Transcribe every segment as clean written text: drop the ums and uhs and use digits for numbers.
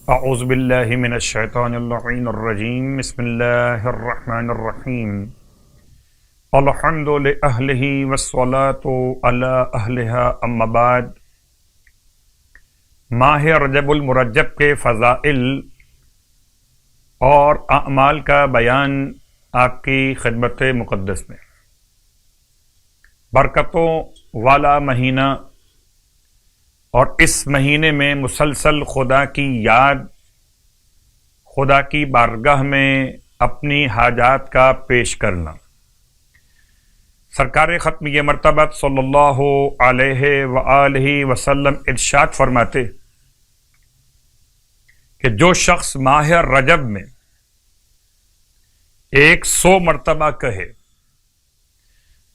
اعوذ باللہ من الشیطان اللعین الرجیم بسم اللہ الرحمن الرحیم الحمد لأہلہ والصلاة علی اہلہا اما بعد۔ ماہ رجب المرجب کے فضائل اور اعمال کا بیان آپ کی خدمت مقدس میں۔ برکتوں والا مہینہ اور اس مہینے میں مسلسل خدا کی یاد، خدا کی بارگاہ میں اپنی حاجات کا پیش کرنا۔ سرکار ختم یہ مرتبہ صلی اللہ علیہ وآلہ وسلم ارشاد فرماتے کہ جو شخص ماہ رجب میں 100 مرتبہ کہے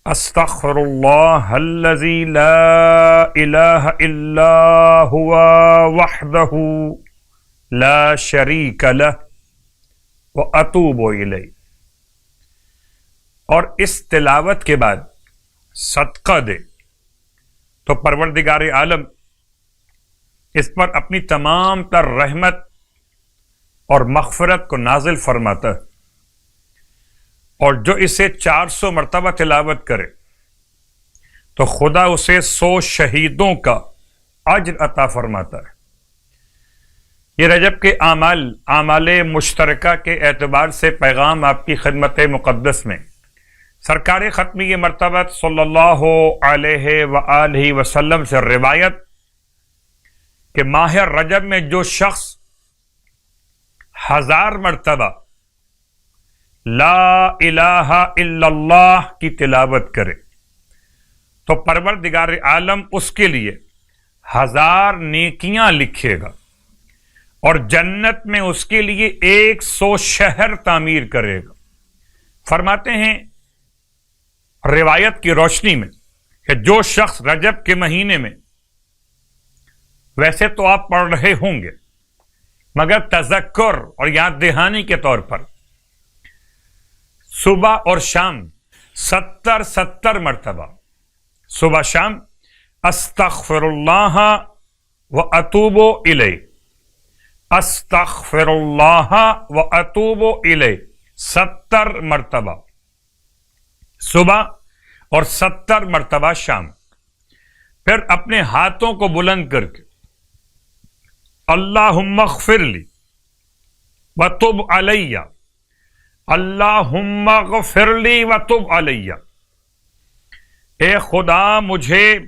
استغفر اللہ الذی لا الہ الا ہوا وحدہ لا شریک لہ واتوب الیہ، اور اس تلاوت کے بعد صدقہ دے تو پروردگار عالم اس پر اپنی تمام تر رحمت اور مغفرت کو نازل فرماتا ہے، اور جو اسے 400 مرتبہ تلاوت کرے تو خدا اسے 100 شہیدوں کا اجر عطا فرماتا ہے۔ یہ رجب کے اعمال مشترکہ کے اعتبار سے پیغام آپ کی خدمت مقدس میں سرکار ختمی مرتبہ صلی اللہ علیہ وآلہ وسلم سے روایت کہ ماہ رجب میں جو شخص 1000 مرتبہ لا الہ الا اللہ کی تلاوت کرے تو پروردگار عالم اس کے لیے 1000 نیکیاں لکھے گا، اور جنت میں اس کے لیے 100 شہر تعمیر کرے گا۔ فرماتے ہیں روایت کی روشنی میں کہ جو شخص رجب کے مہینے میں، ویسے تو آپ پڑھ رہے ہوں گے مگر تذکر اور یاد دہانی کے طور پر صبح اور شام 70 مرتبہ صبح شام استغفر اللہ واتوب الیہ، استغفر اللہ واتوب الیہ 70 مرتبہ صبح اور 70 مرتبہ شام۔ پھر اپنے ہاتھوں کو بلند کر کے اللہم اغفر لی وتب علیہ، اللہم اغفر لی وتب علیہ، اے خدا مجھے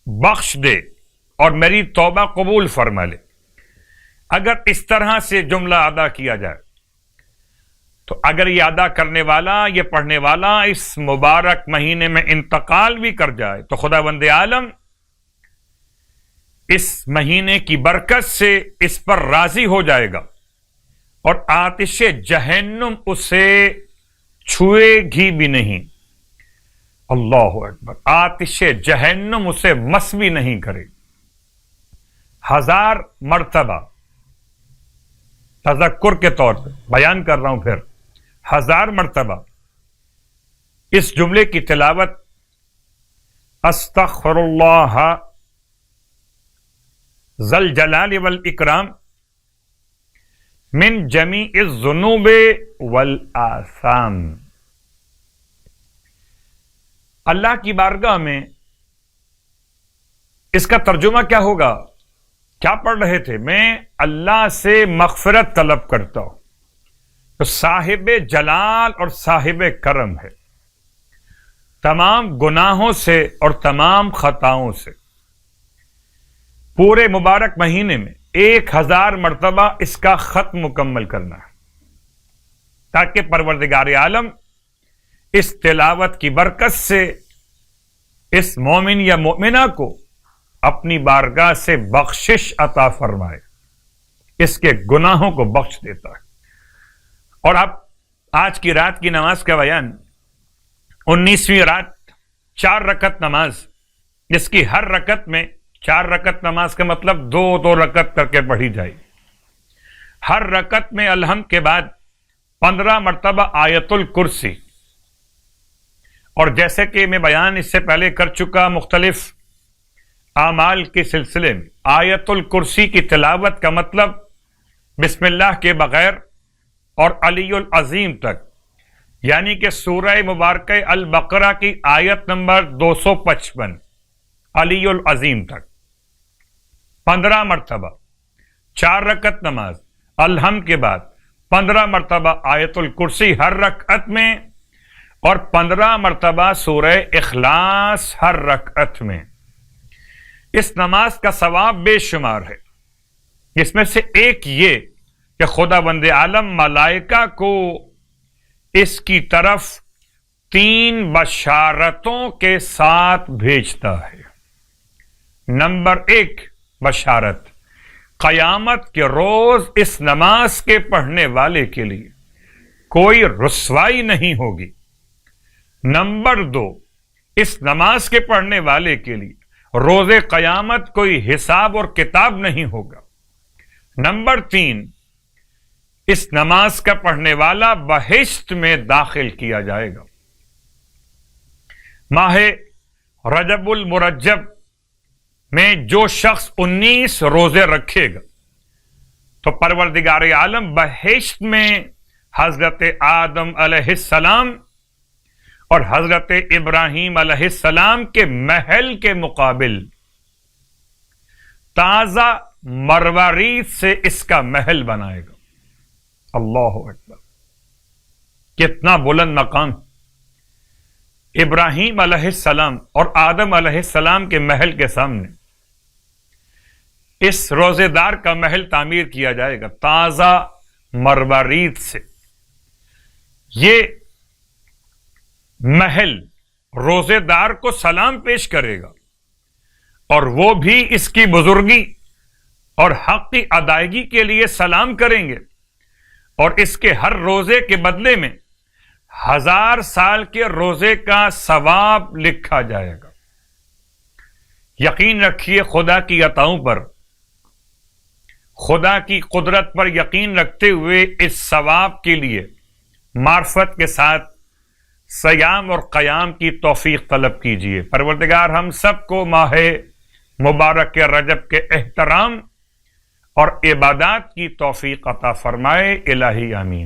بخش دے اور میری توبہ قبول فرما لے۔ اگر اس طرح سے جملہ ادا کیا جائے تو اگر یہ ادا کرنے والا، یہ پڑھنے والا اس مبارک مہینے میں انتقال بھی کر جائے تو خداوند عالم اس مہینے کی برکت سے اس پر راضی ہو جائے گا، اور آتش جہنم اسے چھوئے گی بھی نہیں۔ اللہ اکبر، آتش جہنم اسے مس بھی نہیں کرے۔ 1000 مرتبہ تذکر کے طور پہ بیان کر رہا ہوں، پھر 1000 مرتبہ اس جملے کی تلاوت استغفر اللہ ذی الجلال والاکرام من جمیع الذنوب والآثام۔ اللہ کی بارگاہ میں اس کا ترجمہ کیا ہوگا؟ کیا پڑھ رہے تھے؟ میں اللہ سے مغفرت طلب کرتا ہوں، تو صاحب جلال اور صاحب کرم ہے، تمام گناہوں سے اور تمام خطاؤں سے۔ پورے مبارک مہینے میں 1000 مرتبہ اس کا ختم مکمل کرنا ہے، تاکہ پروردگار عالم اس تلاوت کی برکت سے اس مومن یا مومنہ کو اپنی بارگاہ سے بخشش عطا فرمائے، اس کے گناہوں کو بخش دیتا ہے۔ اور اب آج کی رات کی نماز کا بیان، 19ویں رات 4 رکعت نماز، جس کی ہر رکعت میں 4 رکعت نماز کا مطلب 2 رکعت کر کے پڑھی جائے، ہر رکعت میں الحمد کے بعد 15 مرتبہ آیت الکرسی، اور جیسے کہ میں بیان اس سے پہلے کر چکا، مختلف اعمال کے سلسلے میں آیت الکرسی کی تلاوت کا مطلب بسم اللہ کے بغیر اور علی العظیم تک، یعنی کہ سورہ مبارکہ البقرہ کی آیت نمبر 255 علی العظیم تک 15 مرتبہ 4 رکعت نماز الحمد کے بعد 15 مرتبہ آیت الکرسی ہر رکعت میں اور 15 مرتبہ سورہ اخلاص ہر رکعت میں۔ اس نماز کا ثواب بے شمار ہے۔ اس میں سے ایک یہ کہ خدا بند عالم ملائکہ کو اس کی طرف 3 بشارتوں کے ساتھ بھیجتا ہے۔ نمبر 1 بشارت، قیامت کے روز اس نماز کے پڑھنے والے کے لیے کوئی رسوائی نہیں ہوگی۔ نمبر 2، اس نماز کے پڑھنے والے کے لیے روز قیامت کوئی حساب اور کتاب نہیں ہوگا۔ نمبر 3، اس نماز کا پڑھنے والا بہشت میں داخل کیا جائے گا۔ ماہ رجب المرجب میں جو شخص 19 روزے رکھے گا تو پروردگار عالم بہشت میں حضرت آدم علیہ السلام اور حضرت ابراہیم علیہ السلام کے محل کے مقابل تازہ مروارید سے اس کا محل بنائے گا۔ اللہ اکبر، کتنا بلند مقام! ابراہیم علیہ السلام اور آدم علیہ السلام کے محل کے سامنے اس روزے دار کا محل تعمیر کیا جائے گا تازہ مروارید سے۔ یہ محل روزے دار کو سلام پیش کرے گا اور وہ بھی اس کی بزرگی اور حق کی ادائیگی کے لیے سلام کریں گے، اور اس کے ہر روزے کے بدلے میں 1000 سال کے روزے کا ثواب لکھا جائے گا۔ یقین رکھیے خدا کی عطاؤں پر، خدا کی قدرت پر یقین رکھتے ہوئے اس ثواب کے لیے معرفت کے ساتھ صیام اور قیام کی توفیق طلب کیجیے۔ پروردگار ہم سب کو ماہ مبارک رجب کے احترام اور عبادات کی توفیق عطا فرمائے، الہی آمین۔